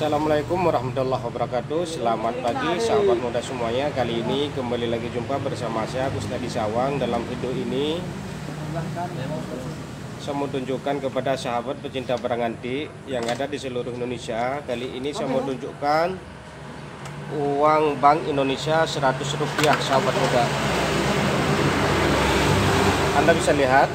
Assalamualaikum warahmatullahi wabarakatuh. Selamat pagi sahabat muda semuanya. Kali ini kembali lagi jumpa bersama saya Kustadi Sawang. Dalam video ini saya mau tunjukkan kepada sahabat pecinta barang antik yang ada di seluruh Indonesia. Kali ini saya mau tunjukkan uang Bank Indonesia Rp100 sahabat muda. Anda bisa lihat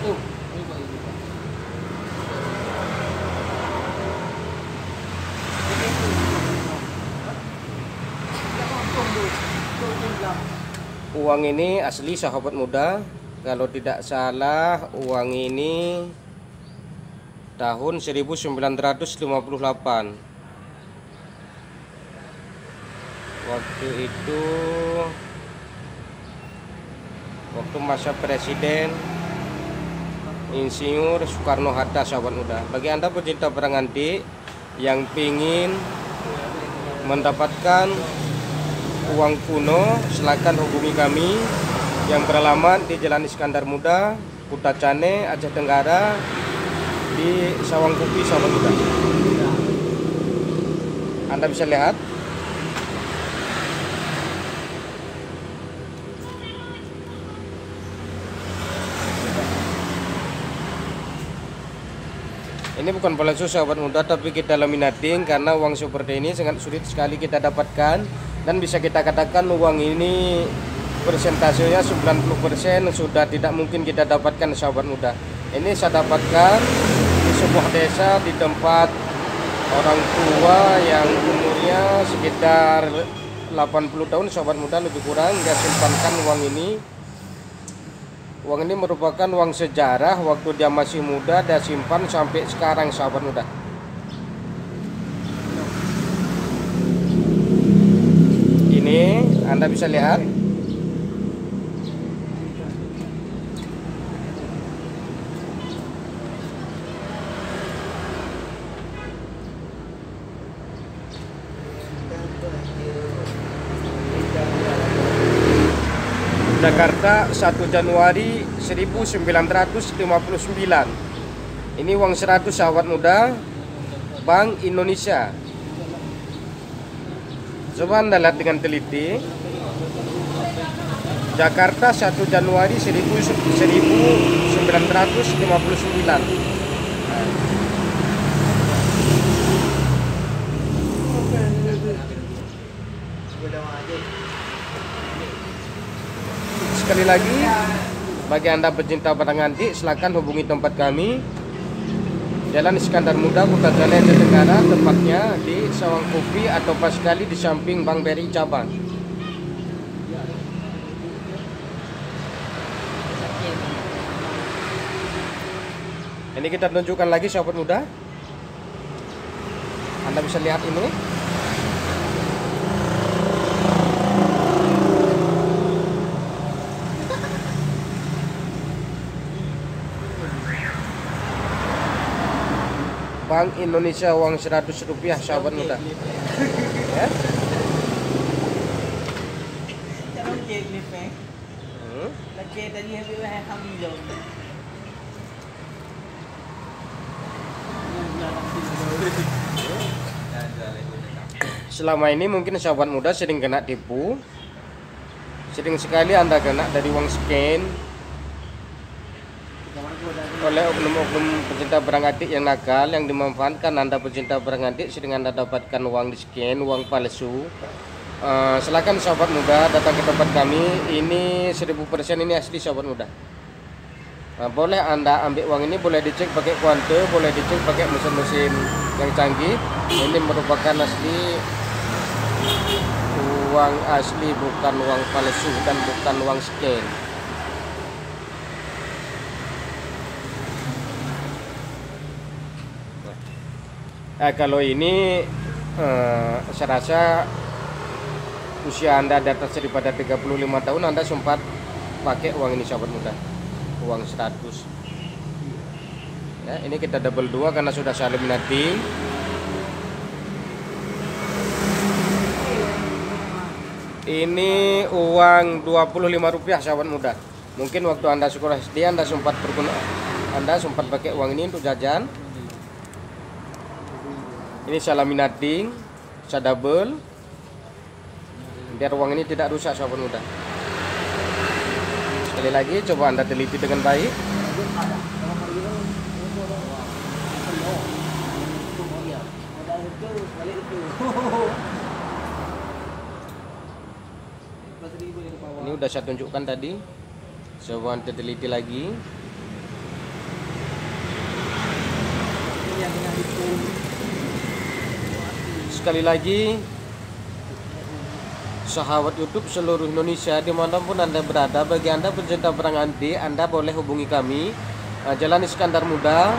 uang ini asli sahabat muda. Kalau tidak salah uang ini tahun 1958. Waktu itu waktu masa Presiden Insinyur Soekarno-Hatta sahabat muda. Bagi Anda pecinta barang antik yang ingin mendapatkan uang kuno, silakan hubungi kami yang beralamat di Jalan Iskandar Muda, Kuta Cane, Aceh Tenggara, di Sawang Kopi sahabat muda. Anda bisa lihat ini bukan palsu sahabat muda, tapi kita laminating karena uang seperti ini sangat sulit sekali kita dapatkan. Dan bisa kita katakan uang ini persentasenya 90% sudah tidak mungkin kita dapatkan sahabat muda. Ini saya dapatkan di sebuah desa di tempat orang tua yang umurnya sekitar 80 tahun sahabat muda lebih kurang. Dia simpankan uang ini. Uang ini merupakan uang sejarah, waktu dia masih muda dia simpan sampai sekarang sahabat muda. Ini Anda bisa lihat Jakarta 1 Januari 1959. Ini uang 100 sahabat muda Bank Indonesia. Coba Anda lihat dengan teliti. Jakarta 1 Januari 1959. Sekali lagi, bagi Anda pecinta barang antik, silakan hubungi tempat kami, Jalan Iskandar Muda, Kuta Cane, Aceh Tenggara, tepatnya di Sawang Kopi atau pas sekali di samping Bank BRI cabang. Ini kita tunjukkan lagi sahabat muda. Anda bisa lihat ini. Bank Indonesia uang Rp100 sahabat muda. Ya. Selama ini mungkin sahabat muda sering kena tipu. Sering sekali Anda kena dari uang scan oleh oknum-oknum pecinta barang antik yang nakal, yang dimanfaatkan Anda pecinta barang antik sering Anda dapatkan uang di scan, uang palsu. Silakan sahabat muda datang ke tempat kami. Ini 1000% ini asli sahabat muda. Boleh Anda ambil uang ini, boleh dicek pakai kuante, boleh dicek pakai mesin-mesin yang canggih. Ini merupakan asli, uang asli, bukan uang palsu dan bukan uang scan. Kalau ini saya rasa usia Anda di atas daripada 35 tahun Anda sempat pakai uang ini sahabat muda, uang 100 ya. Ini kita double 2 karena sudah saya laminating. Ini uang Rp25 sahabat muda. Mungkin waktu Anda sekolah SD Anda sempat pakai uang ini untuk jajan. Ini saya laminating saya double biar uang ini tidak rusak sahabat muda. Sekali lagi coba Anda teliti dengan baik. Ini udah saya tunjukkan tadi. Coba Anda teliti lagi. Sekali lagi, sahabat YouTube seluruh Indonesia dimanapun Anda berada, bagi Anda pencinta perang anti, Anda boleh hubungi kami. Jalan Iskandar Muda,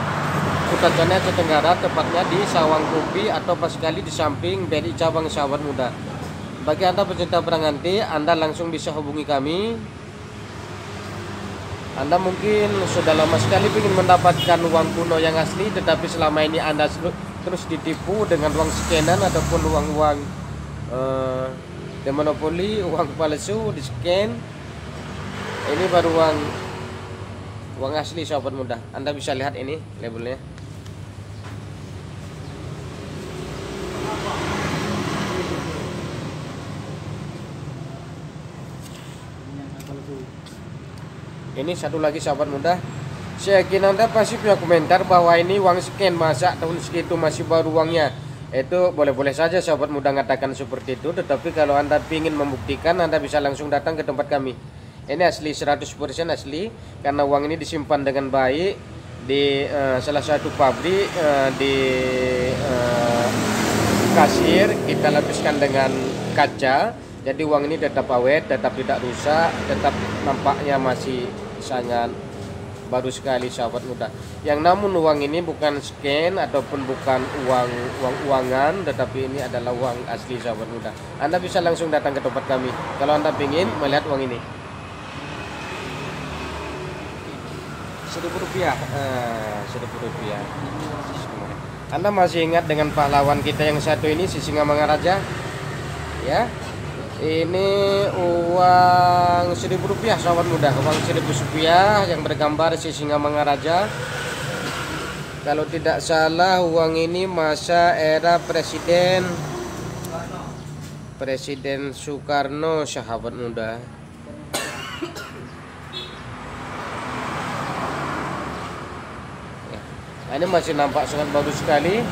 Kota Jana, Aceh Tenggara, tepatnya di Sawang Kopi atau pas sekali di samping BRI Cabang Sahabat Muda. Bagi Anda pencinta perang anti, Anda langsung bisa hubungi kami. Anda mungkin sudah lama sekali ingin mendapatkan uang kuno yang asli, tetapi selama ini Anda terus ditipu dengan uang scanan ataupun uang-uang demonopoli, uang palsu di scan. Ini baru uang asli sahabat muda. Anda bisa lihat ini labelnya. Ini satu lagi sahabat muda. Saya yakin Anda pasti punya komentar bahwa ini uang scan, masa tahun segitu masih baru uangnya. Itu boleh-boleh saja sahabat muda mengatakan seperti itu. Tetapi kalau Anda ingin membuktikan, Anda bisa langsung datang ke tempat kami. Ini asli, 100% asli, karena uang ini disimpan dengan baik di salah satu pabrik di kasir. Kita lapiskan dengan kaca, jadi uang ini tetap awet, tetap tidak rusak, tetap nampaknya masih sangat baru sekali sahabat muda. Yang namun uang ini bukan scan ataupun bukan uangan, tetapi ini adalah uang asli sahabat muda. Anda bisa langsung datang ke tempat kami kalau Anda ingin melihat uang ini. Rp1.000, Rp1.000. Anda masih ingat dengan pahlawan kita yang satu ini, si Singamangaraja? Ya, ini uang Rp1.000 sahabat muda, uang Rp1.000 yang bergambar si Singamangaraja. Kalau tidak salah uang ini masa era Presiden Soekarno sahabat muda. Nah, ini masih nampak sangat baru sekali.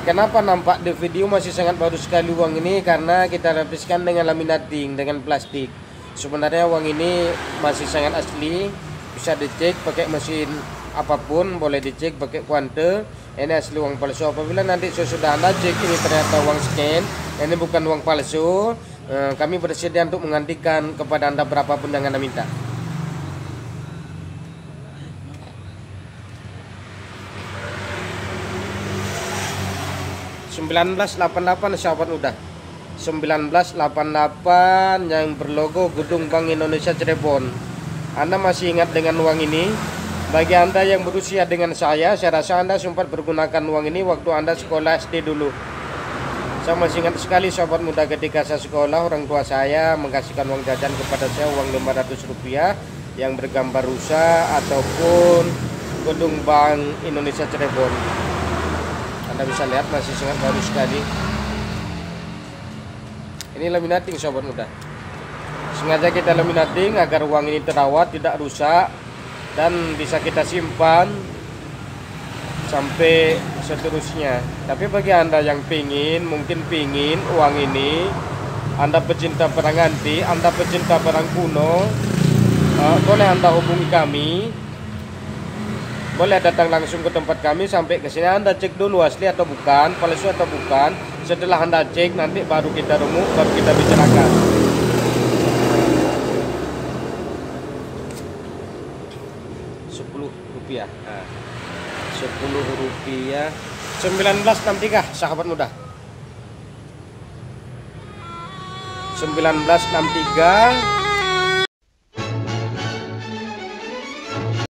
Kenapa nampak di video masih sangat baru sekali uang ini? Karena kita lapiskan dengan laminating, dengan plastik. Sebenarnya uang ini masih sangat asli, bisa dicek pakai mesin apapun, boleh dicek pakai kuante. Ini asli uang palsu. Apabila nanti sesudah Anda cek ini ternyata uang scan, ini bukan uang palsu, kami bersedia untuk menggantikan kepada Anda berapapun yang Anda minta. (1988) sahabat muda, 1988 yang berlogo Gedung Bank Indonesia Cirebon. Anda masih ingat dengan uang ini? Bagi Anda yang berusia dengan saya rasa Anda sempat bergunakan uang ini waktu Anda sekolah SD dulu. Saya masih ingat sekali sahabat muda, ketika saya sekolah, orang tua saya mengkasihkan uang jajan kepada saya, uang Rp500 yang bergambar rusa ataupun Gedung Bank Indonesia Cirebon. Anda bisa lihat masih sangat baru sekali. Ini laminating sahabat muda. Sengaja kita laminating agar uang ini terawat, tidak rusak, dan bisa kita simpan sampai seterusnya. Tapi bagi Anda yang mungkin pingin uang ini, Anda pecinta perang anti, Anda pecinta perang kuno, boleh Anda hubungi kami. Boleh datang langsung ke tempat kami, sampai ke sini Anda cek dulu asli atau bukan, palsu atau bukan. Setelah Anda cek, nanti baru kita remuk, baru kita bicarakan. Rp10. Nah, Rp10. 1963 sahabat muda. 1963